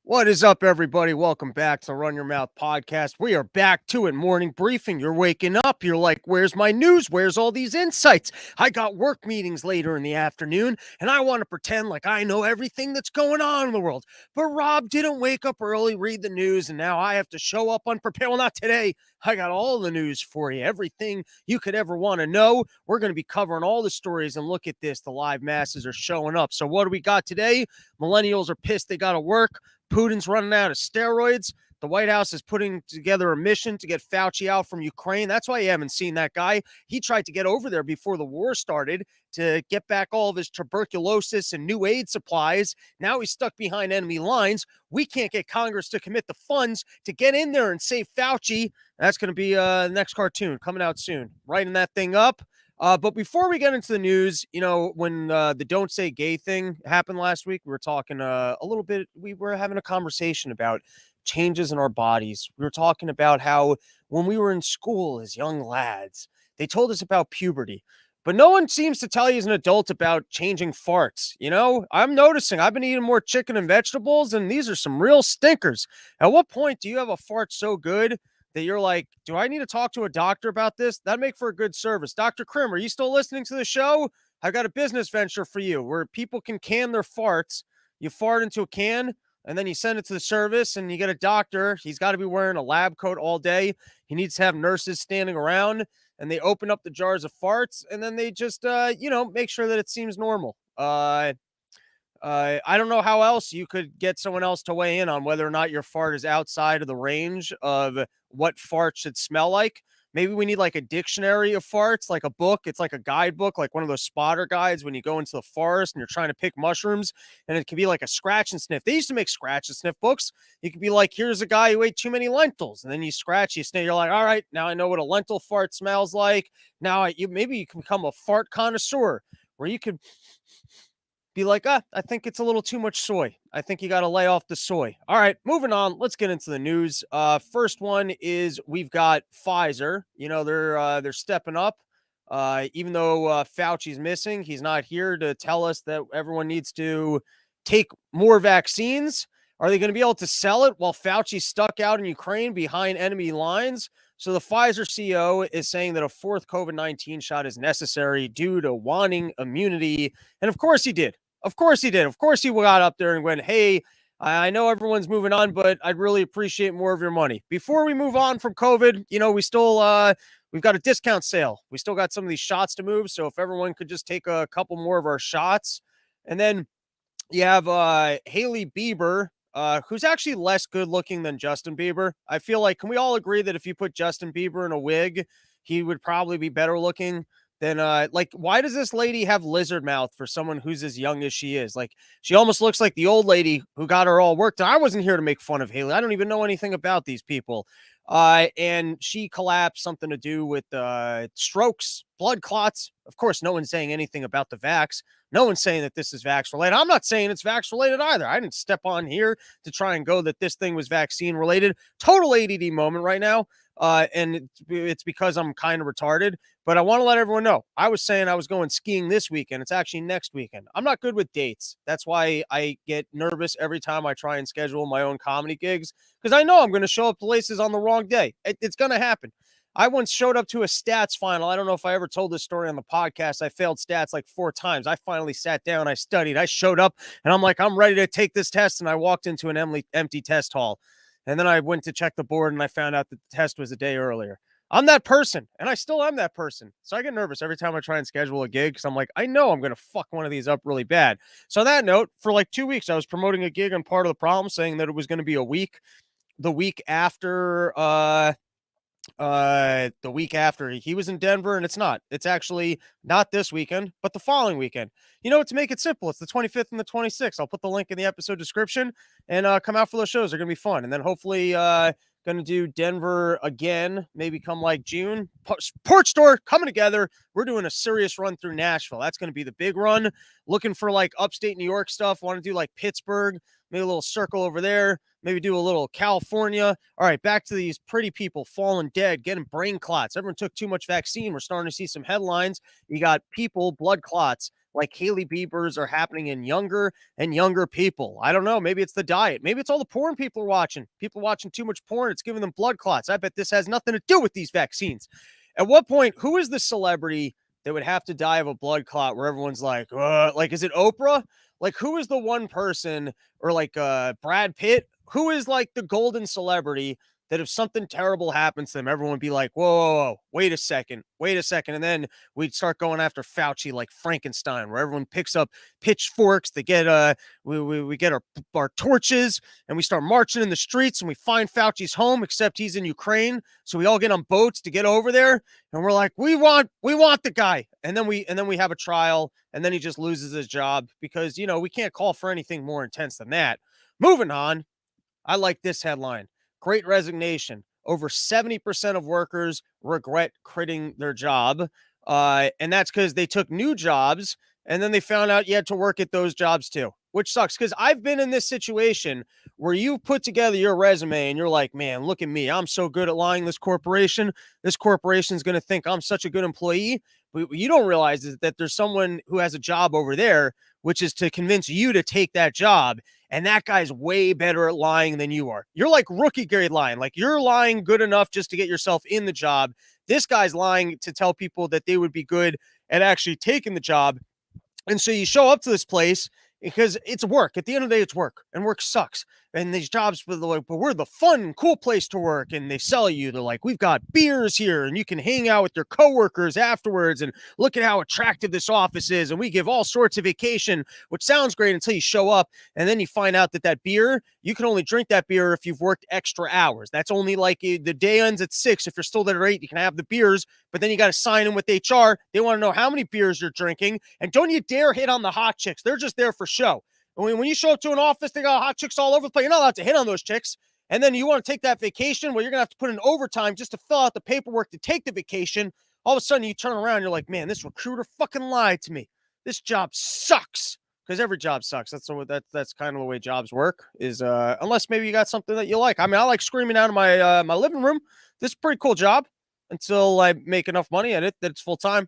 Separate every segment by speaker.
Speaker 1: What is up, everybody? Welcome back to Run Your Mouth podcast. We are back to it. Morning briefing. You're waking up. You're like, where's my news? Where's all these insights? I got work meetings later in the afternoon, and I want to pretend like I know everything that's going on in the world. But Rob didn't wake up early, read the news, and now I have to show up unprepared. Well, not today. I got all the news for you. Everything you could ever want to know. We're going to be covering all the stories, and look at this. The live masses are showing up. So what do we got today? Millennials are pissed they got to work. Putin's running out of steroids. The White House is putting together a mission to get Fauci out from Ukraine. That's why you haven't seen that guy. He tried to get over there before the war started to get back all of his tuberculosis and new aid supplies. Now he's stuck behind enemy lines. We can't get Congress to commit the funds to get in there and save Fauci. That's going to be the next cartoon coming out soon. Writing that thing up. But before we get into the news, when the Don't Say Gay thing happened last week, we were talking a little bit. We were having a conversation about changes in our bodies. We were talking about how when we were in school as young lads, they told us about puberty. But no one seems to tell you as an adult about changing farts. I'm noticing I've been eating more chicken and vegetables, and these are some real stinkers. At what point do you have a fart so good that you're like, do I need to talk to a doctor about this? That'd make for a good service. Dr. Krim, are you still listening to the show? I got a business venture for you where people can can their farts. You fart into a can, and then you send it to the service, and you get a doctor. He's got to be wearing a lab coat all day. He needs to have nurses standing around, and they open up the jars of farts, and then they just, make sure that it seems normal. I don't know how else you could get someone else to weigh in on whether or not your fart is outside of the range of what fart should smell like. Maybe we need like a dictionary of farts, like a book. It's like a guidebook, like one of those spotter guides when you go into the forest and you're trying to pick mushrooms, and it could be like a scratch and sniff. They used to make scratch and sniff books. You could be like, here's a guy who ate too many lentils, and then you scratch, you sniff. You're like, all right, now I know what a lentil fart smells like. Now maybe you can become a fart connoisseur where you could be like, I think it's a little too much soy. I think you got to lay off the soy. All right, moving on. Let's get into the news. First one is we've got Pfizer. They're stepping up. Even though Fauci's missing, he's not here to tell us that everyone needs to take more vaccines. Are they going to be able to sell it while Fauci's stuck out in Ukraine behind enemy lines? So the Pfizer CEO is saying that a fourth COVID-19 shot is necessary due to wanting immunity. And of course he did. Of course he did. Of course he got up there and went, hey, I know everyone's moving on, but I'd really appreciate more of your money. Before we move on from COVID, we still we've got a discount sale. We still got some of these shots to move. So if everyone could just take a couple more of our shots. And then you have Haley Bieber, who's actually less good looking than Justin Bieber. I feel like, can we all agree that if you put Justin Bieber in a wig, he would probably be better looking than, why does this lady have lizard mouth for someone who's as young as she is? Like, she almost looks like the old lady who got her all worked. I wasn't here to make fun of Haley. I don't even know anything about these people. And she collapsed, something to do with strokes, blood clots. Of course, no one's saying anything about the vax. No one's saying that this is vax related. I'm not saying it's vax related either. I didn't step on here to try and go that this thing was vaccine related. Total ADD moment right now. And it's because I'm kind of retarded, but I want to let everyone know. I was saying I was going skiing this weekend. It's actually next weekend. I'm not good with dates. That's why I get nervous every time I try and schedule my own comedy gigs, because I know I'm going to show up places on the wrong day. It's going to happen. I once showed up to a stats final. I don't know if I ever told this story on the podcast. I failed stats like 4 times. I finally sat down. I studied. I showed up, and I'm like, I'm ready to take this test. And I walked into an empty test hall. And then I went to check the board, and I found out that the test was a day earlier. I'm that person, and I still am that person. So I get nervous every time I try and schedule a gig because I'm like, I know I'm going to fuck one of these up really bad. So on that note, for like 2 weeks, I was promoting a gig on Part of the Problem, saying that it was going to be a week. The week after he was in Denver, and it's not. It's actually not this weekend, but the following weekend. To make it simple, it's the 25th and the 26th. I'll put the link in the episode description, and come out for those shows. They're going to be fun. And then hopefully going to do Denver again, maybe come like June. Porch Store coming together. We're doing a serious run through Nashville. That's going to be the big run. Looking for like upstate New York stuff. Want to do like Pittsburgh, maybe a little circle over there. Maybe do a little California. All right, back to these pretty people falling dead, getting brain clots. Everyone took too much vaccine. We're starting to see some headlines. You got people, blood clots. like Haley Bieber's are happening in younger and younger people. I don't know. Maybe it's the diet. Maybe it's all the porn people are watching. People watching too much porn. It's giving them blood clots. I bet this has nothing to do with these vaccines. At what point, who is the celebrity that would have to die of a blood clot where everyone's like, is it Oprah? Like, who is the one person, or like Brad Pitt? Who is like the golden celebrity that if something terrible happens to them, everyone would be like, whoa, whoa, whoa, wait a second, wait a second. And then we'd start going after Fauci like Frankenstein, where everyone picks up pitchforks, they get we get our torches, and we start marching in the streets, and we find Fauci's home, except he's in Ukraine. So we all get on boats to get over there, and we're like, we want the guy. And then we have a trial, and then he just loses his job because, we can't call for anything more intense than that. Moving on. I like this headline. Great resignation. Over 70% of workers regret quitting their job. And that's because they took new jobs and then they found out you had to work at those jobs too, which sucks. Because I've been in this situation where you put together your resume and you're like, man, look at me. I'm so good at lying this corporation. This corporation is going to think I'm such a good employee. But what you don't realize is that there's someone who has a job over there, which is to convince you to take that job. And that guy's way better at lying than you are. You're like rookie grade lying. Like, you're lying good enough just to get yourself in the job. This guy's lying to tell people that they would be good at actually taking the job. And so you show up to this place because it's work. At the end of the day, it's work, and work sucks. And these jobs, but we're the fun, cool place to work. And they sell you. They're like, we've got beers here, and you can hang out with your coworkers afterwards. And look at how attractive this office is. And we give all sorts of vacation, which sounds great until you show up. And then you find out that beer, you can only drink that beer if you've worked extra hours. That's only like the day ends at 6. If you're still there at 8, you can have the beers. But then you got to sign in with HR. They want to know how many beers you're drinking. And don't you dare hit on the hot chicks. They're just there for show. When you show up to an office, they got hot chicks all over the place. You're not allowed to hit on those chicks. And then you want to take that vacation where you're going to have to put in overtime just to fill out the paperwork to take the vacation. All of a sudden, you turn around, you're like, man, this recruiter fucking lied to me. This job sucks. Because every job sucks. That's kind of the way jobs work. Is unless maybe you got something that you like. I mean, I like screaming out of my my living room. This is a pretty cool job until I make enough money at it that it's full time.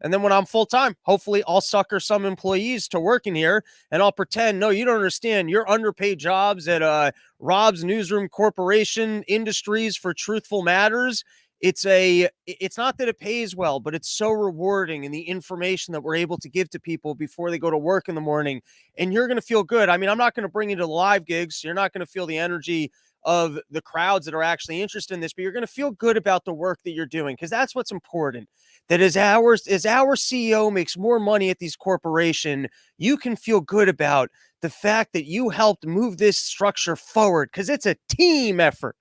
Speaker 1: And then when I'm full time, hopefully I'll sucker some employees to working here, and I'll pretend, no, you don't understand. You're underpaid jobs at Rob's Newsroom Corporation Industries for Truthful Matters. It's not that it pays well, but it's so rewarding, and the information that we're able to give to people before they go to work in the morning, and you're going to feel good. I mean, I'm not going to bring you to the live gigs. So you're not going to feel the energy of the crowds that are actually interested in this, but you're going to feel good about the work that you're doing, because that's what's important. That as our CEO makes more money at these corporations, you can feel good about the fact that you helped move this structure forward, because it's a team effort.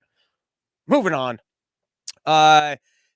Speaker 1: Moving on.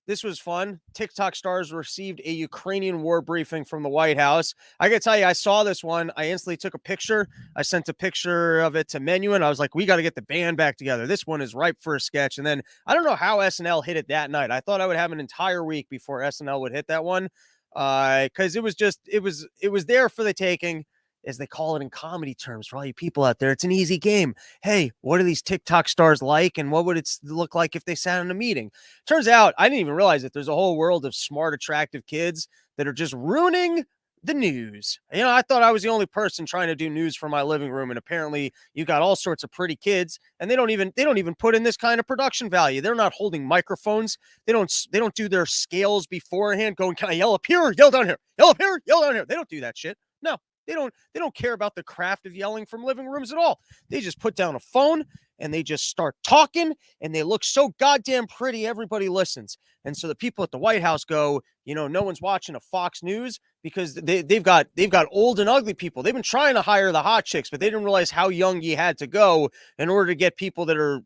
Speaker 1: This was fun. TikTok stars received a Ukrainian war briefing from the White House. I gotta tell you, I saw this one. I instantly took a picture. I sent a picture of it to Menu, and I was like, we got to get the band back together. This one is ripe for a sketch. And then I don't know how SNL hit it that night. I thought I would have an entire week before SNL would hit that one. Because it was there for the taking, as they call it in comedy terms for all you people out there. It's an easy game. Hey, what are these TikTok stars like, and what would it look like if they sat in a meeting? Turns out, I didn't even realize that there's a whole world of smart, attractive kids that are just ruining the news. I thought I was the only person trying to do news from my living room, and apparently you got all sorts of pretty kids, and they don't even put in this kind of production value. They're not holding microphones. They don't do their scales beforehand, going, can I yell up here, yell down here, yell up here, yell down here? They don't do that shit. No. They don't care about the craft of yelling from living rooms at all. They just put down a phone and they just start talking, and they look so goddamn pretty, everybody listens. And so the people at the White House go, no one's watching a Fox News, because they've got old and ugly people. They've been trying to hire the hot chicks, but they didn't realize how young you had to go in order to get people that are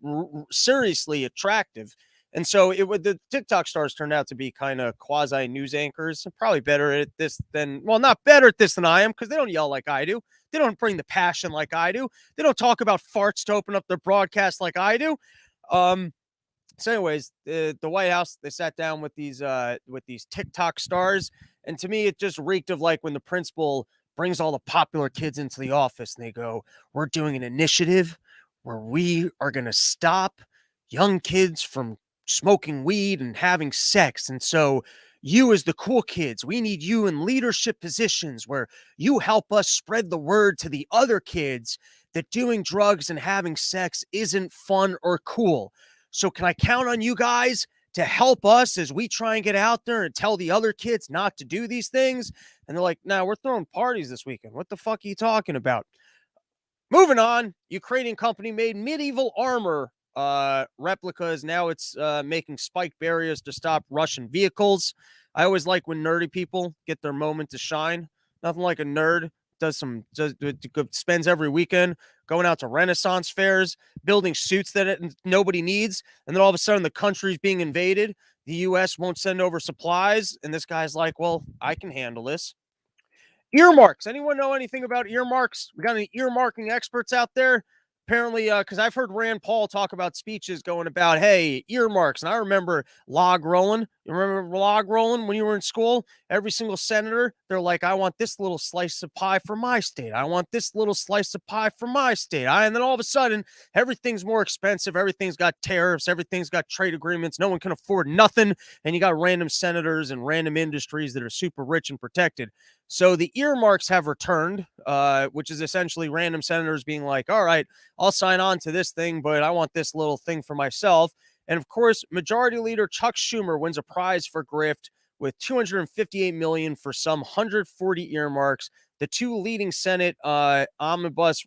Speaker 1: seriously attractive. And so the TikTok stars turned out to be kind of quasi news anchors, probably better at this not better at this than I am, because they don't yell like I do. They don't bring the passion like I do. They don't talk about farts to open up their broadcast like I do. So anyways, the White House, they sat down with these TikTok stars. And to me, it just reeked of like when the principal brings all the popular kids into the office and they go, we're doing an initiative where we are going to stop young kids from smoking weed and having sex. And so you as the cool kids, we need you in leadership positions where you help us spread the word to the other kids that doing drugs and having sex isn't fun or cool. So can I count on you guys to help us as we try and get out there and tell the other kids not to do these things? And they're like, no, we're throwing parties this weekend. What the fuck are you talking about? Moving on, Ukrainian company made medieval armor replicas. Now it's making spike barriers to stop Russian vehicles. I always like when nerdy people get their moment to shine. Nothing like a nerd spends every weekend going out to Renaissance fairs, building suits that nobody needs, and then all of a sudden the country's being invaded. The U.S. won't send over supplies, and this guy's like, "Well, I can handle this." Earmarks. Anyone know anything about earmarks? We got any earmarking experts out there? Apparently, because I've heard Rand Paul talk about speeches going about, hey, earmarks. And I remember log rolling. You remember log rolling when you were in school? Every single senator, they're like, I want this little slice of pie for my state. I want this little slice of pie for my state. And then all of a sudden, everything's more expensive. Everything's got tariffs. Everything's got trade agreements. No one can afford nothing. And you got random senators and random industries that are super rich and protected. So the earmarks have returned, which is essentially random senators being like, all right, I'll sign on to this thing, but I want this little thing for myself. And of course, Majority Leader Chuck Schumer wins a prize for grift with $258 million for some 140 earmarks. The two leading Senate omnibus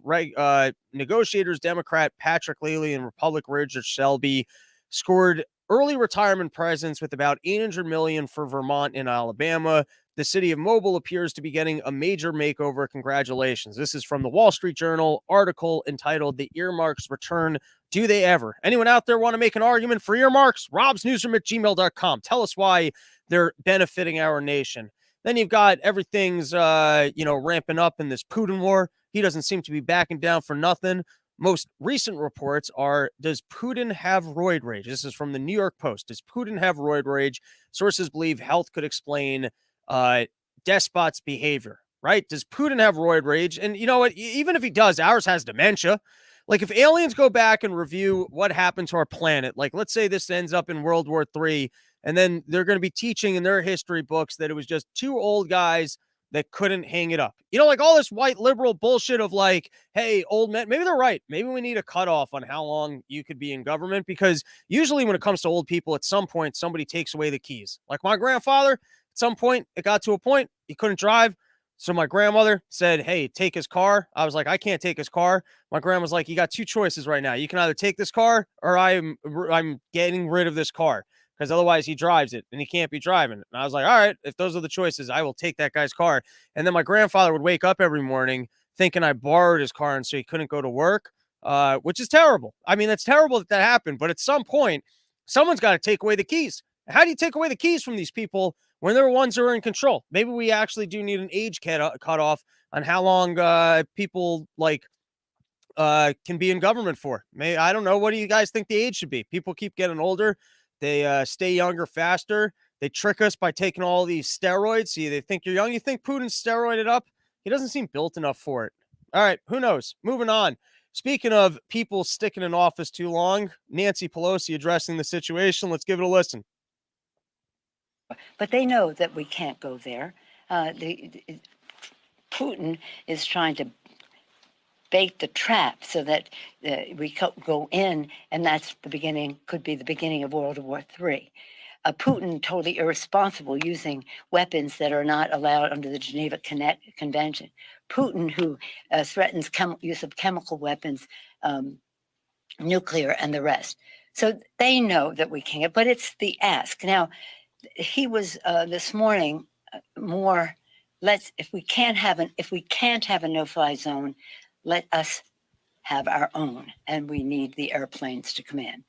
Speaker 1: negotiators, Democrat Patrick Leahy and Republican Richard Shelby, scored early retirement presents with about $800 million for Vermont and Alabama. The city of Mobile appears to be getting a major makeover. Congratulations. This is from the Wall Street Journal article entitled The Earmarks Return. Do they ever? Anyone out there want to make an argument for earmarks? robsnewsroom@gmail.com. Tell us why they're benefiting our nation. Then you've got everything's, ramping up in this Putin war. He doesn't seem to be backing down for nothing. Most recent reports are, does Putin have roid rage? This is from the New York Post. Does Putin have roid rage? Sources believe health could explain despot's behavior, right? Does Putin have roid rage? And you know what? Even if he does, ours has dementia. Like if aliens go back and review what happened to our planet, like let's say this ends up in World War III, and then they're going to be teaching in their history books that it was just two old guys that couldn't hang it up. You know, like all this white liberal bullshit of like, hey, old men, maybe they're right. Maybe we need a cutoff on how long you could be in government, because usually when it comes to old people, at some point, somebody takes away the keys. Like my grandfather, at some point, it got to a point he couldn't drive. So my grandmother said, hey, take his car. I was like, I can't take his car. My grandma's like, you got two choices right now. You can either take this car or I'm getting rid of this car, because otherwise he drives it and he can't be driving it. And I was like, all right, if those are the choices, I will take that guy's car. And then my grandfather would wake up every morning thinking I borrowed his car and so he couldn't go to work, which is terrible. I mean, that's terrible that happened. But at some point, someone's got to take away the keys. How do you take away the keys from these people when they're ones who are in control? Maybe we actually do need an age cutoff on how long people can be in government for. I don't know. What do you guys think the age should be? People keep getting older. They stay younger faster. They trick us by taking all these steroids. See, they think you're young. You think Putin's steroided up? He doesn't seem built enough for it. All right, who knows? Moving on. Speaking of people sticking in office too long, Nancy Pelosi addressing the situation. Let's give it a listen.
Speaker 2: But they know that we can't go there. Putin is trying to bait the trap so that we go in, and that's the beginning, could be the beginning of World War III. Putin totally irresponsible, using weapons that are not allowed under the Geneva Convention. Putin, who threatens use of chemical weapons, nuclear, and the rest. So they know that we can't, but it's the ask. Now, he was this morning more. If we can't have a no-fly zone, let us have our own, and we need the airplanes to come in.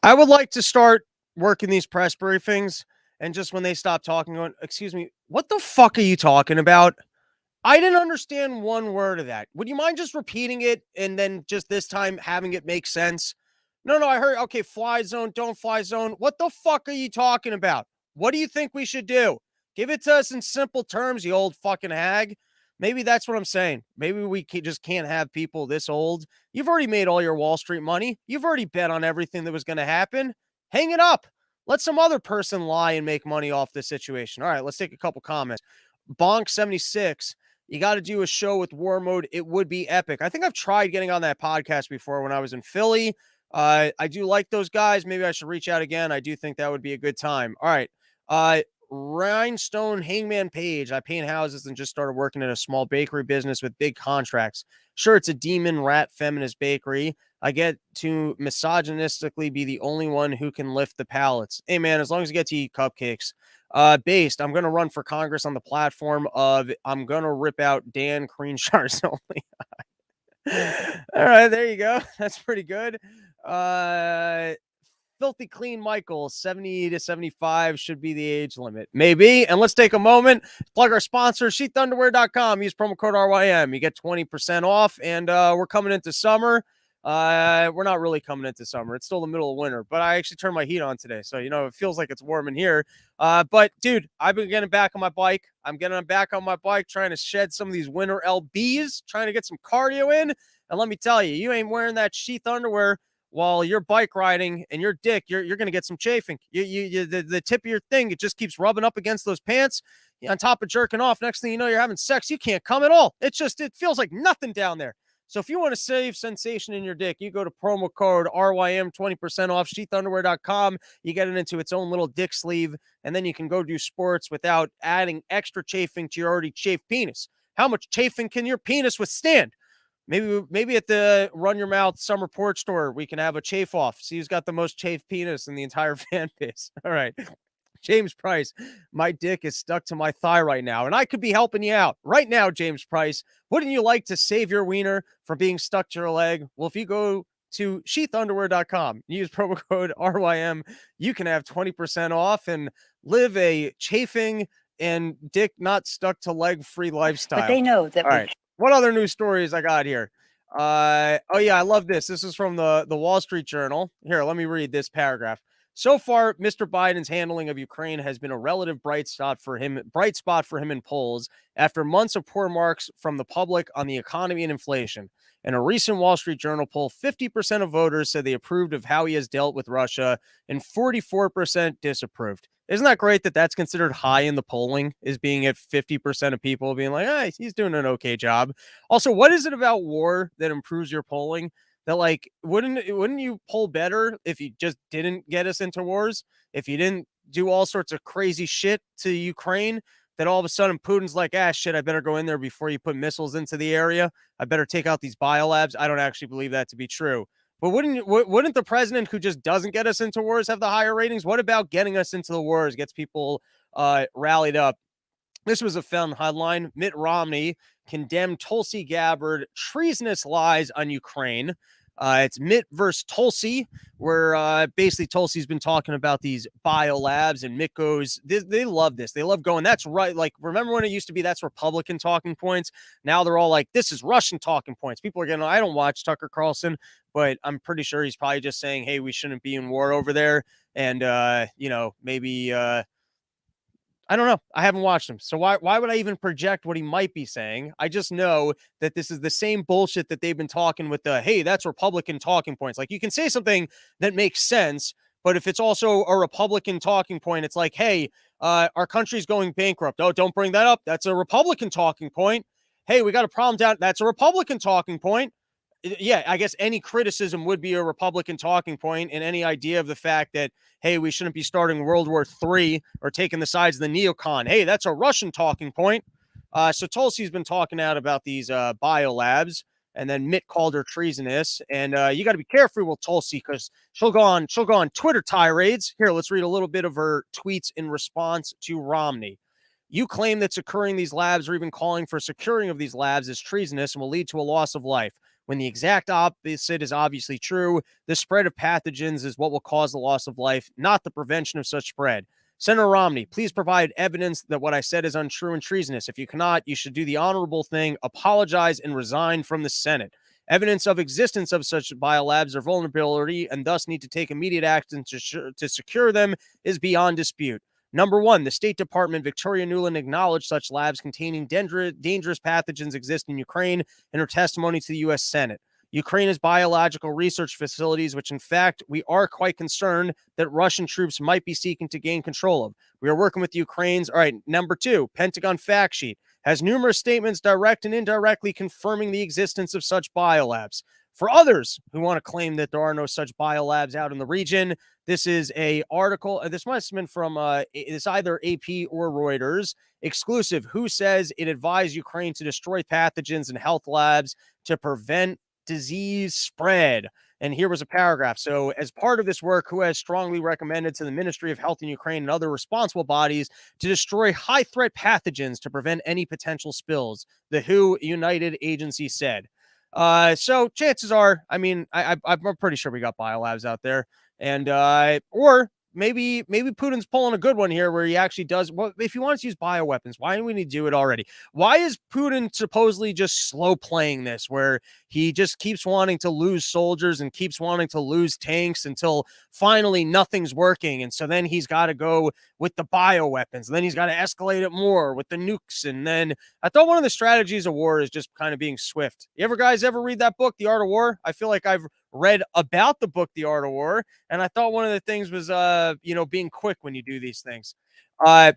Speaker 1: I would like to start working these press briefings, and just when they stop talking, going, excuse me, what the fuck are you talking about? I didn't understand one word of that. Would you mind just repeating it and then just this time having it make sense? No, I heard, okay, fly zone, don't fly zone. What the fuck are you talking about? What do you think we should do? Give it to us in simple terms, you old fucking hag. Maybe that's what I'm saying. Maybe we just can't have people this old. You've already made all your Wall Street money. You've already bet on everything that was going to happen. Hang it up. Let some other person lie and make money off this situation. All right, let's take a couple comments. Bonk76, you got to do a show with War Mode. It would be epic. I think I've tried getting on that podcast before when I was in Philly. I do like those guys. Maybe I should reach out again. I do think that would be a good time. All right. Rhinestone Hangman Page. I paint houses and just started working in a small bakery business with big contracts. Sure, it's a demon rat feminist bakery. I get to misogynistically be the only one who can lift the pallets. Hey, man, as long as you get to eat cupcakes. Based, I'm going to run for Congress on the platform of I'm going to rip out Dan Creenshar's only. All right, there you go. That's pretty good. Filthy Clean Michael, 70 to 75 should be the age limit. Maybe. And let's take a moment, plug our sponsor, sheathunderwear.com. Use promo code RYM. You get 20% off. And we're coming into summer. We're not really coming into summer. It's still the middle of winter, but I actually turned my heat on today. So, it feels like it's warm in here. But dude, I've been getting back on my bike. I'm getting back on my bike, trying to shed some of these winter LBs, trying to get some cardio in. And let me tell you, you ain't wearing that sheath underwear while you're bike riding and your dick, you're going to get some chafing. The tip of your thing, it just keeps rubbing up against those pants. On top of jerking off, next thing you know, you're having sex. You can't come at all. It feels like nothing down there. So if you want to save sensation in your dick, you go to promo code RYM, 20% off, sheathunderwear.com. You get it into its own little dick sleeve, and then you can go do sports without adding extra chafing to your already chafed penis. How much chafing can your penis withstand? Maybe at the Run Your Mouth Summer Porch Store, we can have a chafe off. See who's got the most chafed penis in the entire fan base. All right. James Price, my dick is stuck to my thigh right now, and I could be helping you out right now, James Price. Wouldn't you like to save your wiener from being stuck to your leg? Well, if you go to sheathunderwear.com, use promo code RYM, you can have 20% off and live a chafing and dick not stuck to leg free lifestyle.
Speaker 2: But they know that.
Speaker 1: All right. What other news stories I got here? Oh yeah, I love this. This is from the Wall Street Journal. Here, let me read this paragraph. So far, Mr. Biden's handling of Ukraine has been a relative bright spot for him in polls after months of poor marks from the public on the economy and inflation. In a recent Wall Street Journal poll, 50% of voters said they approved of how he has dealt with Russia and 44% disapproved. Isn't that great that that's considered high in the polling, is being at 50% of people being like, hey, he's doing an okay job. Also, what is it about war that improves your polling? That, like, wouldn't you poll better if you just didn't get us into wars? If you didn't do all sorts of crazy shit to Ukraine, that all of a sudden Putin's like, shit, I better go in there before you put missiles into the area. I better take out these biolabs. I don't actually believe that to be true. But wouldn't the president who just doesn't get us into wars have the higher ratings? What about getting us into the wars gets people rallied up? This was a fun headline. Mitt Romney condemned Tulsi Gabbard treasonous lies on Ukraine. It's Mitt versus Tulsi, where basically Tulsi's been talking about these biolabs, and Mitt goes, they love this. They love going, that's right. Like, remember when it used to be that's Republican talking points? Now they're all like, this is Russian talking points. People are getting, I don't watch Tucker Carlson, but I'm pretty sure he's probably just saying, hey, we shouldn't be in war over there. And, maybe, I don't know. I haven't watched him. So why would I even project what he might be saying? I just know that this is the same bullshit that they've been talking with the, hey, that's Republican talking points. Like, you can say something that makes sense, but if it's also a Republican talking point, it's like, hey, our country's going bankrupt. Oh, don't bring that up. That's a Republican talking point. Hey, we got a problem down. That's a Republican talking point. Yeah, I guess any criticism would be a Republican talking point, and any idea of the fact that, hey, we shouldn't be starting World War III or taking the sides of the neocon. Hey, that's a Russian talking point. So Tulsi's been talking out about these biolabs, and then Mitt called her treasonous. And you got to be careful with Tulsi, because she'll go on Twitter tirades. Here, let's read a little bit of her tweets in response to Romney. You claim that securing these labs or even calling for securing of these labs is treasonous and will lead to a loss of life, when the exact opposite is obviously true. The spread of pathogens is what will cause the loss of life, not the prevention of such spread. Senator Romney, please provide evidence that what I said is untrue and treasonous. If you cannot, you should do the honorable thing, apologize, and resign from the Senate. Evidence of existence of such biolabs or vulnerability, and thus need to take immediate action to secure them, is beyond dispute. Number one, the State Department, Victoria Nuland, acknowledged such labs containing dangerous pathogens exist in Ukraine in her testimony to the U.S. Senate. Ukraine has biological research facilities, which in fact we are quite concerned that Russian troops might be seeking to gain control of. We are working with the Ukrainians. All right, number 2, Pentagon fact sheet has numerous statements direct and indirectly confirming the existence of such biolabs. For others who want to claim that there are no such biolabs out in the region, this is a article. This must have been from it's either AP or Reuters exclusive. Who says it advised Ukraine to destroy pathogens in health labs to prevent disease spread? And here was a paragraph. So, as part of this work, who has strongly recommended to the Ministry of Health in Ukraine and other responsible bodies to destroy high threat pathogens to prevent any potential spills? The WHO United Agency said. So chances are, I mean, I'm pretty sure we got biolabs out there, and or maybe Putin's pulling a good one here, where he actually does. Well, if he wants to use bioweapons, why didn't we do it already? Why is Putin supposedly just slow playing this, where he just keeps wanting to lose soldiers and keeps wanting to lose tanks until finally nothing's working, and so then he's got to go with the bioweapons, and then he's got to escalate it more with the nukes, and then I thought one of the strategies of war is just kind of being swift. You ever read that book, The Art of War? I feel like I've read about the book, The Art of War, and I thought one of the things was, being quick when you do these things. Uh,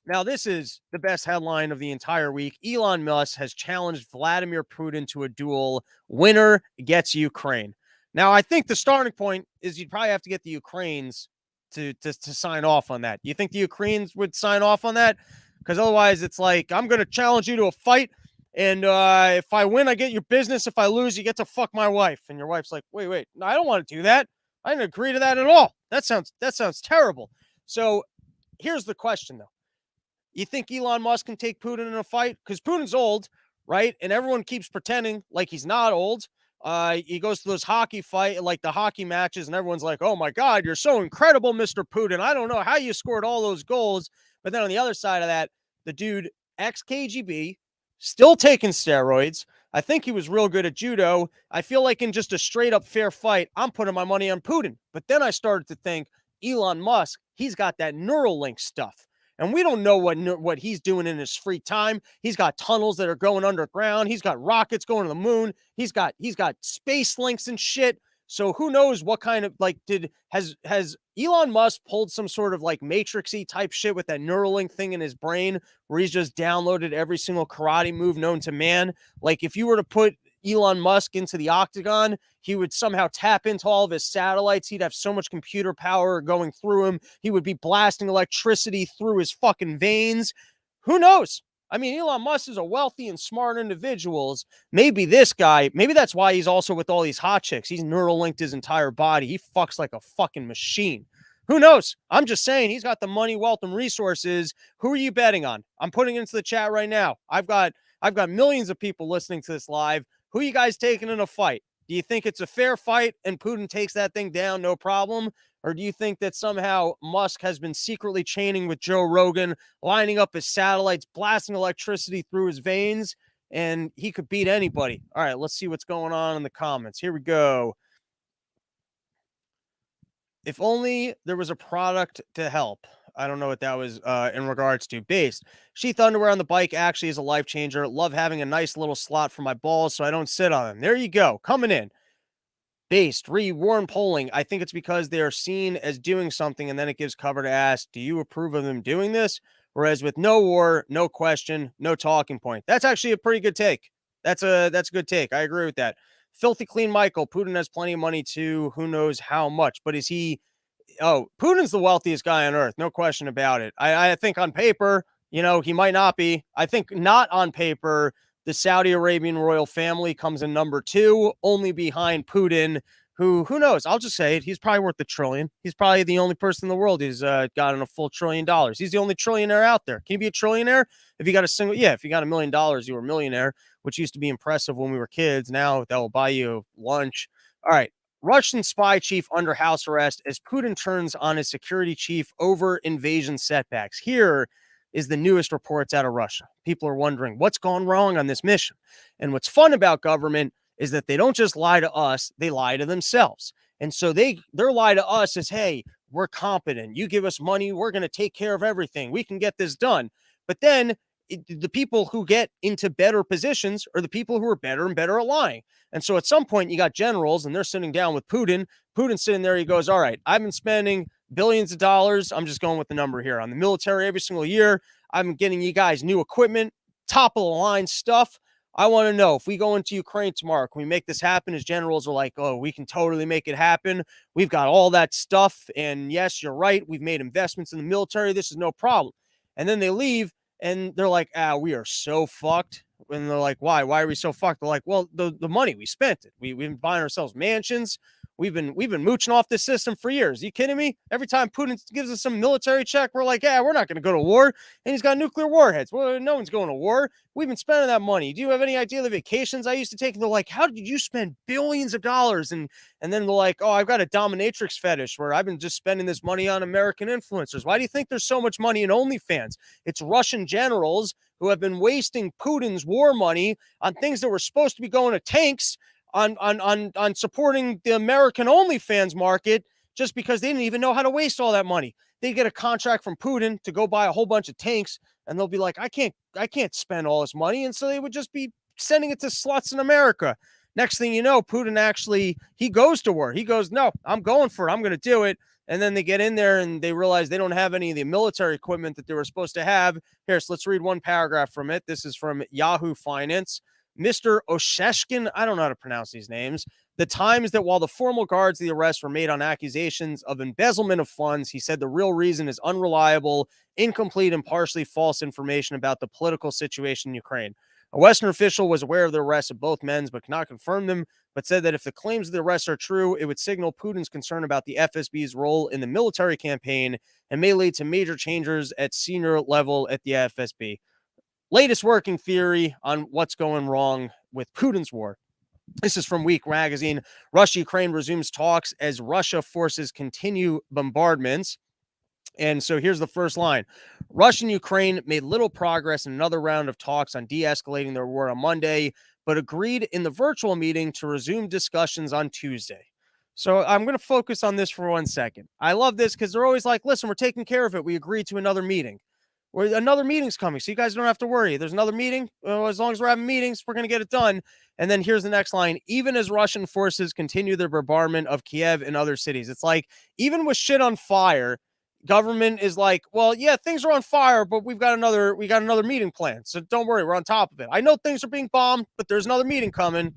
Speaker 1: Now, this is the best headline of the entire week. Elon Musk has challenged Vladimir Putin to a duel. Winner gets Ukraine. Now, I think the starting point is you'd probably have to get the Ukrainians to sign off on that. You think the Ukrainians would sign off on that? Because otherwise, it's like, I'm going to challenge you to a fight. And if I win, I get your business. If I lose, you get to fuck my wife. And your wife's like, wait, no, I don't want to do that. I didn't agree to that at all. That sounds terrible. So here's the question, though. You think Elon Musk can take Putin in a fight? Because Putin's old, right? And everyone keeps pretending like he's not old. He goes to those hockey fight, like the hockey matches, and everyone's like, "Oh my God, you're so incredible, Mr. Putin. I don't know how you scored all those goals." But then on the other side of that, the dude ex-KGB, still taking steroids. I think he was real good at judo. I feel like in just a straight up fair fight, I'm putting my money on Putin. But then I started to think Elon Musk, he's got that Neuralink stuff. And we don't know what he's doing in his free time. He's got tunnels that are going underground. He's got rockets going to the moon. He's got space links and shit. So who knows what kind of has Elon Musk pulled some sort of like Matrixy type shit with that Neuralink thing in his brain where he's just downloaded every single karate move known to man? Like if you were to put Elon Musk into the octagon, he would somehow tap into all of his satellites. He'd have so much computer power going through him. He would be blasting electricity through his fucking veins. Who knows? I mean, Elon Musk is a wealthy and smart individual. Maybe this guy, maybe that's why he's also with all these hot chicks. He's Neuralinked his entire body. He fucks like a fucking machine. Who knows? I'm just saying he's got the money, wealth, and resources. Who are you betting on? I'm putting it into the chat right now. I've got millions of people listening to this live. Who are you guys taking in a fight? Do you think it's a fair fight and Putin takes that thing down, no problem? Or do you think that somehow Musk has been secretly chaining with Joe Rogan, lining up his satellites, blasting electricity through his veins, and he could beat anybody? All right, let's see what's going on in the comments. Here we go. If only there was a product to help. I don't know what that was in regards to. Based. Sheath underwear on the bike actually is a life changer. Love having a nice little slot for my balls so I don't sit on them. There you go. Coming in. Based. Warren polling. I think it's because they are seen as doing something and then it gives cover to ask, do you approve of them doing this? Whereas with no war, no question, no talking point. That's actually a pretty good take. That's a good take. I agree with that. Filthy Clean Michael. Putin has plenty of money too. Who knows how much? But is he... Oh, Putin's the wealthiest guy on earth. No question about it. I think on paper, he might not be. I think not on paper, the Saudi Arabian royal family comes in number 2, only behind Putin, who knows? I'll just say it. He's probably worth $1 trillion. He's probably the only person in the world who's gotten a full $1 trillion. He's the only trillionaire out there. Can you be a trillionaire? If you got if you got $1 million, you were a millionaire, which used to be impressive when we were kids. Now that will buy you lunch. All right. Russian spy chief under house arrest as Putin turns on his security chief over invasion setbacks. Here is the newest reports out of Russia. People are wondering what's gone wrong on this mission. And what's fun about government is that they don't just lie to us, they lie to themselves. And so their lie to us is, hey, we're competent. You give us money, we're going to take care of everything. We can get this done. But then the people who get into better positions are the people who are better and better at lying. And so at some point, you got generals and they're sitting down with Putin. Putin's sitting there. He goes, all right, I've been spending billions of dollars. I'm just going with the number here on the military every single year. I'm getting you guys new equipment, top of the line stuff. I want to know if we go into Ukraine tomorrow, can we make this happen? His generals are like, oh, we can totally make it happen. We've got all that stuff. And yes, you're right. We've made investments in the military. This is no problem. And then they leave and they're like, we are so fucked. And they're like, why? Why are we so fucked? They're like, well, the money, we spent it. We've been buying ourselves mansions. We've been mooching off this system for years. Are you kidding me? Every time Putin gives us some military check, we're like, we're not going to go to war. And he's got nuclear warheads. Well, no one's going to war. We've been spending that money. Do you have any idea the vacations I used to take? And they're like, how did you spend billions of dollars? And then they're like, oh, I've got a dominatrix fetish where I've been just spending this money on American influencers. Why do you think there's so much money in OnlyFans? It's Russian generals who have been wasting Putin's war money on things that were supposed to be going to tanks, on supporting the American OnlyFans market, just because they didn't even know how to waste all that money. They get a contract from Putin to go buy a whole bunch of tanks, and they'll be like, I can't spend all this money. And so they would just be sending it to sluts in America. Next thing you know, Putin he goes to war. He goes, no, I'm going for it. I'm going to do it. And then they get in there and they realize they don't have any of the military equipment that they were supposed to have. Here, so let's read one paragraph from it. This is from Yahoo Finance. Mr. Osheshkin, I don't know how to pronounce these names. The Times that while the formal guards of the arrest were made on accusations of embezzlement of funds, he said the real reason is unreliable, incomplete, and partially false information about the political situation in Ukraine. A Western official was aware of the arrest of both men, but cannot confirm them, but said that if the claims of the arrest are true, it would signal Putin's concern about the FSB's role in the military campaign and may lead to major changes at senior level at the FSB. Latest working theory on what's going wrong with Putin's war. This is from Week Magazine. Russia-Ukraine resumes talks as Russia forces continue bombardments. And so here's the first line. Russia and Ukraine made little progress in another round of talks on de-escalating their war on Monday, but agreed in the virtual meeting to resume discussions on Tuesday. So I'm going to focus on this for 1 second. I love this because they're always like, listen, we're taking care of it. We agreed to another meeting. Or another meeting's coming, so you guys don't have to worry. There's another meeting. As long as we're having meetings, we're going to get it done. And then here's the next line. Even as Russian forces continue their bombardment of Kiev and other cities. It's like, even with shit on fire, government is like, well, yeah, things are on fire, but we got another meeting planned. So don't worry, we're on top of it. I know things are being bombed, but there's another meeting coming.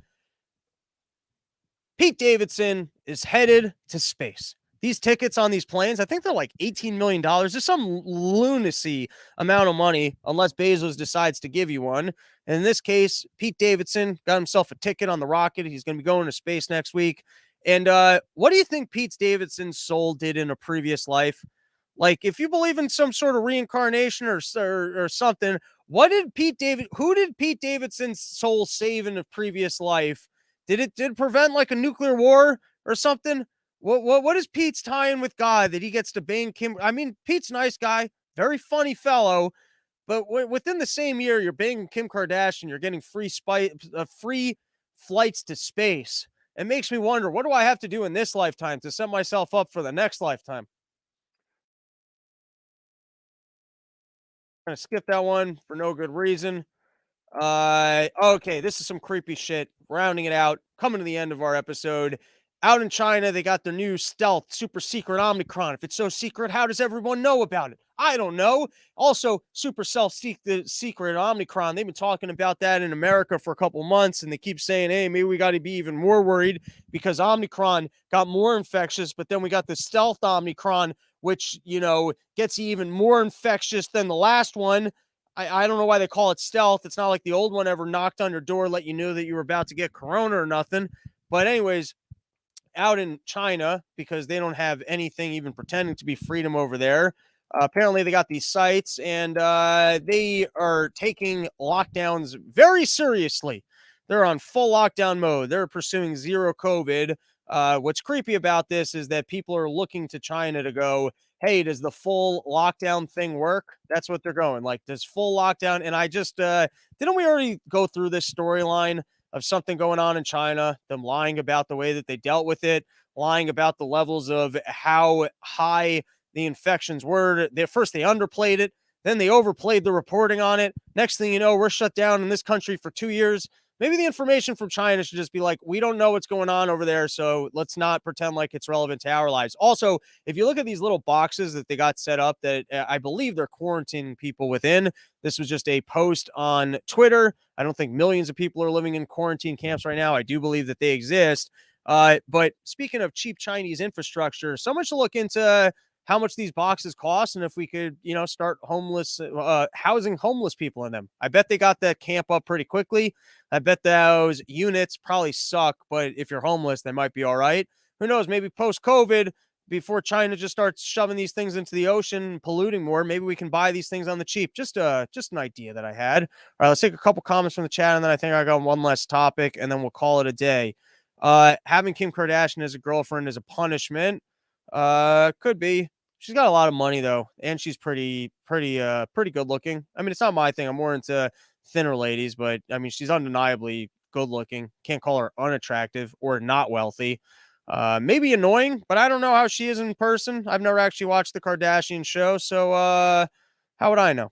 Speaker 1: Pete Davidson is headed to space. These tickets on these planes, I think they're like $18 million. There's some lunacy amount of money, unless Bezos decides to give you one. And in this case, Pete Davidson got himself a ticket on the rocket. He's going to be going to space next week. And what do you think Pete Davidson's soul did in a previous life? Like, if you believe in some sort of reincarnation or something, who did Pete Davidson's soul save in a previous life? Did it prevent like a nuclear war or something? What is Pete's tie-in with God that he gets to bang Kim? I mean, Pete's a nice guy, very funny fellow, but within the same year, you're banging Kim Kardashian, you're getting free flights to space. It makes me wonder, what do I have to do in this lifetime to set myself up for the next lifetime? I'm gonna skip that one for no good reason. Okay, this is some creepy shit. Rounding it out, coming to the end of our episode. Out in China, they got their new stealth super secret Omicron. If it's so secret, how does everyone know about it? I don't know. Also, super secret Omicron. They've been talking about that in America for a couple months, and they keep saying, hey, maybe we got to be even more worried because Omicron got more infectious, but then we got the stealth Omicron, which, gets even more infectious than the last one. I don't know why they call it stealth. It's not like the old one ever knocked on your door, let you know that you were about to get corona or nothing. But anyways, out in China, because they don't have anything even pretending to be freedom over there, apparently they got these sites and they are taking lockdowns very seriously. They're on full lockdown mode. They're pursuing zero COVID. What's creepy about this is that people are looking to China to go, hey, does the full lockdown thing work? That's what they're going. Like, does full lockdown? And I just, didn't we already go through this storyline of something going on in China, them lying about the way that they dealt with it, lying about the levels of how high the infections were? First, they underplayed it. Then they overplayed the reporting on it. Next thing you know, we're shut down in this country for 2 years. Maybe the information from China should just be like, we don't know what's going on over there, so let's not pretend like it's relevant to our lives. Also, if you look at these little boxes that they got set up that I believe they're quarantining people within, this was just a post on Twitter. I don't think millions of people are living in quarantine camps right now. I do believe that they exist. But speaking of cheap Chinese infrastructure, someone should look into how much these boxes cost and if we could, start housing homeless people in them. I bet they got that camp up pretty quickly. I bet those units probably suck, but if you're homeless, they might be all right. Who knows? Maybe post COVID, before China just starts shoving these things into the ocean and polluting more, maybe we can buy these things on the cheap. Just an idea that I had. All right, let's take a couple comments from the chat, and then I think I got one last topic, and then we'll call it a day. Having Kim Kardashian as a girlfriend is a punishment. Could be. She's got a lot of money though, and she's pretty good looking. I mean, it's not my thing. I'm more into thinner ladies, but I mean, she's undeniably good looking. Can't call her unattractive or not wealthy. Maybe annoying, but I don't know how she is in person. I've never actually watched the Kardashian show, so how would I know?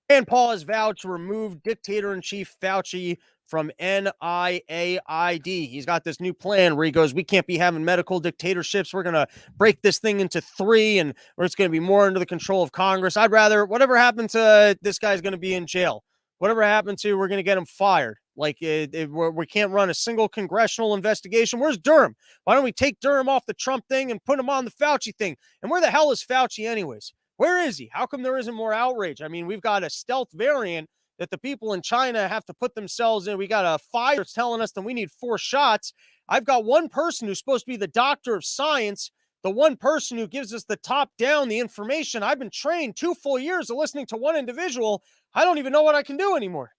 Speaker 1: And Paul has vowed to remove dictator in chief Fauci from NIAID. He's got this new plan where he goes, we can't be having medical dictatorships. We're going to break this thing into three, and where it's going to be more under the control of Congress. I'd rather, whatever happened to this guy's going to be in jail. Whatever happened to, we're going to get him fired. Like, we can't run a single congressional investigation. Where's Durham? Why don't we take Durham off the Trump thing and put him on the Fauci thing? And where the hell is Fauci anyways? Where is he? How come there isn't more outrage? I mean, we've got a stealth variant that the people in China have to put themselves in. We got a Pfizer telling us that we need 4 shots. I've got one person who's supposed to be the doctor of science, the one person who gives us the top down, the information. I've been trained 2 full years of listening to one individual. I don't even know what I can do anymore.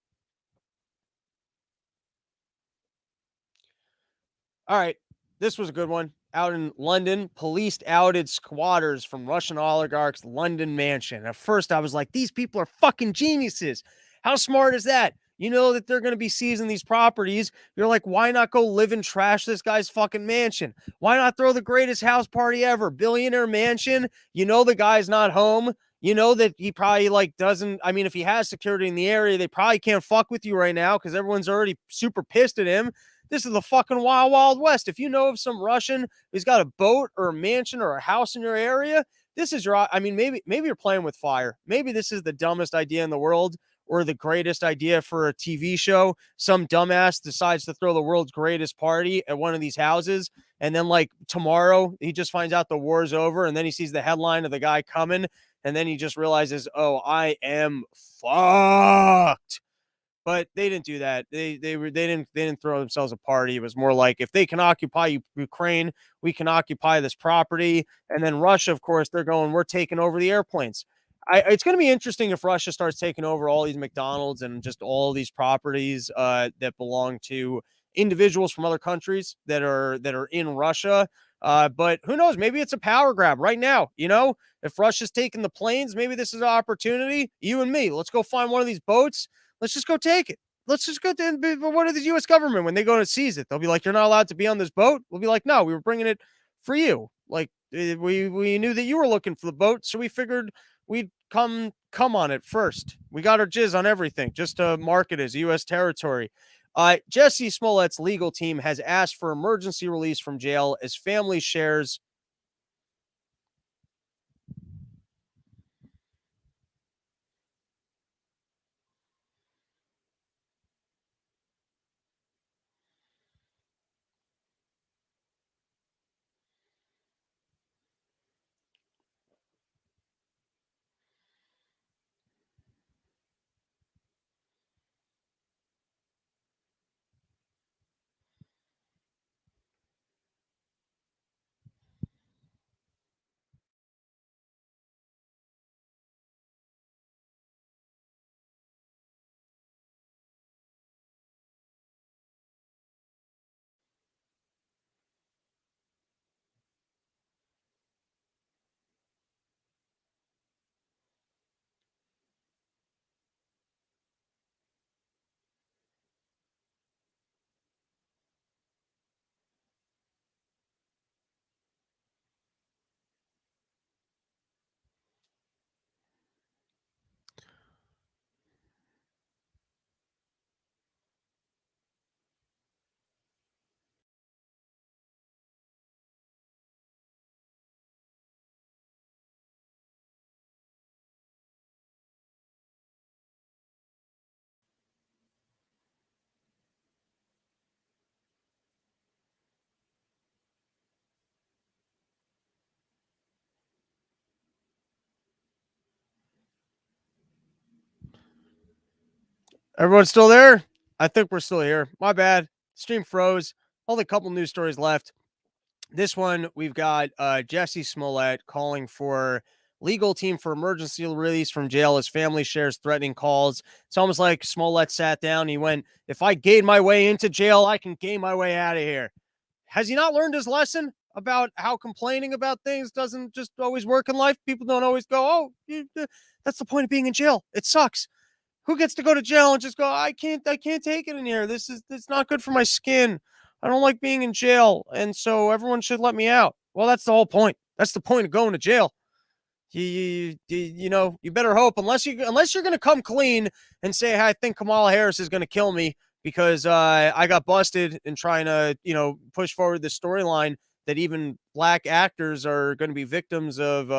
Speaker 1: All right. This was a good one. Out in London, police outed squatters from Russian oligarchs' London mansion. At first, I was like, these people are fucking geniuses. How smart is that? You know that they're going to be seizing these properties. You're like, why not go live and trash this guy's fucking mansion? Why not throw the greatest house party ever? Billionaire mansion. You know the guy's not home. You know that he probably doesn't. I mean, if he has security in the area, they probably can't fuck with you right now because everyone's already super pissed at him. This is the fucking wild, wild west. If you know of some Russian who's got a boat or a mansion or a house in your area, this is your, I mean, maybe you're playing with fire. Maybe this is the dumbest idea in the world or the greatest idea for a TV show. Some dumbass decides to throw the world's greatest party at one of these houses. And then tomorrow he just finds out the war's over. And then he sees the headline of the guy coming. And then he just realizes, oh, I am fucked. But they didn't do that. They didn't throw themselves a party. It was more like, if they can occupy Ukraine, we can occupy this property. And then Russia, of course, they're going, we're taking over the airplanes. It's going to be interesting if Russia starts taking over all these McDonald's and just all these properties that belong to individuals from other countries that are in Russia. But who knows? Maybe it's a power grab right now. If Russia's taking the planes, maybe this is an opportunity. You and me, let's go find one of these boats. Let's just go take it. Let's just go. But what are the U.S. government when they go to seize it? They'll be like, "You're not allowed to be on this boat." We'll be like, "No, we were bringing it for you. Like we knew that you were looking for the boat, so we figured we'd come on it first. We got our jizz on everything just to mark it as U.S. territory." Jesse Smollette's legal team has asked for emergency release from jail as family shares. Everyone's still there? I think we're still here. My bad. Stream froze. Only a couple news stories left. This one, we've got Jesse Smollette calling for legal team for emergency release from jail as family shares threatening calls. It's almost like Smollette sat down. He went, if I gain my way into jail, I can gain my way out of here. Has he not learned his lesson about how complaining about things doesn't just always work in life? People don't always go, oh, that's the point of being in jail. It sucks. Who gets to go to jail and just go, I can't take it in here. It's not good for my skin. I don't like being in jail. And so everyone should let me out. Well, that's the whole point. That's the point of going to jail. You better hope, unless you're going to come clean and say, hey, I think Kamala Harris is going to kill me because I got busted in trying to, push forward the storyline that even black actors are going to be victims of,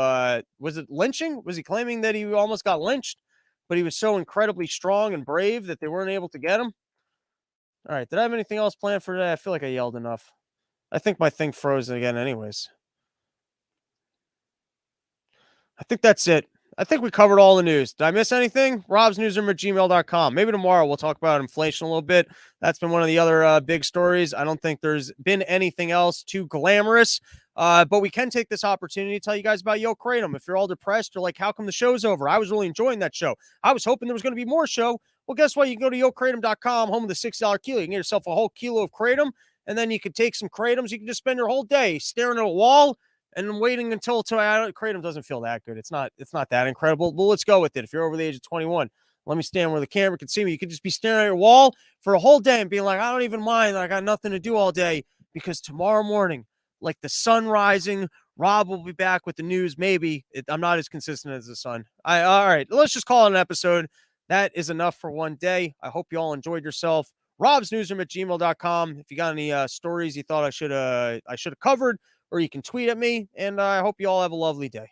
Speaker 1: was it lynching? Was he claiming that he almost got lynched? But he was so incredibly strong and brave that they weren't able to get him. All right. Did I have anything else planned for today? I feel like I yelled enough. I think my thing froze again anyways. I think that's it. I think we covered all the news. Did I miss anything? robsnewsroom@gmail.com. Maybe tomorrow we'll talk about inflation a little bit. That's been one of the other big stories. I don't think there's been anything else too glamorous. But we can take this opportunity to tell you guys about Yo Kratom. If you're all depressed, you're like, how come the show's over? I was really enjoying that show. I was hoping there was going to be more show. Well, guess what? You can go to yokratom.com, home of the $6 kilo. You can get yourself a whole kilo of Kratom, and then you can take some Kratoms. You can just spend your whole day staring at a wall and waiting until Kratom doesn't feel that good. It's not that incredible. Well, let's go with it. If you're over the age of 21, let me stand where the camera can see me. You could just be staring at your wall for a whole day and being like, I don't even mind. I got nothing to do all day, because tomorrow morning, like the sun rising, Rob will be back with the news. Maybe I'm not as consistent as the sun. All right, let's just call it an episode. That is enough for one day. I hope you all enjoyed yourself. robsnewsroom@gmail.com. If you got any stories you thought I should have covered, or you can tweet at me, and I hope you all have a lovely day.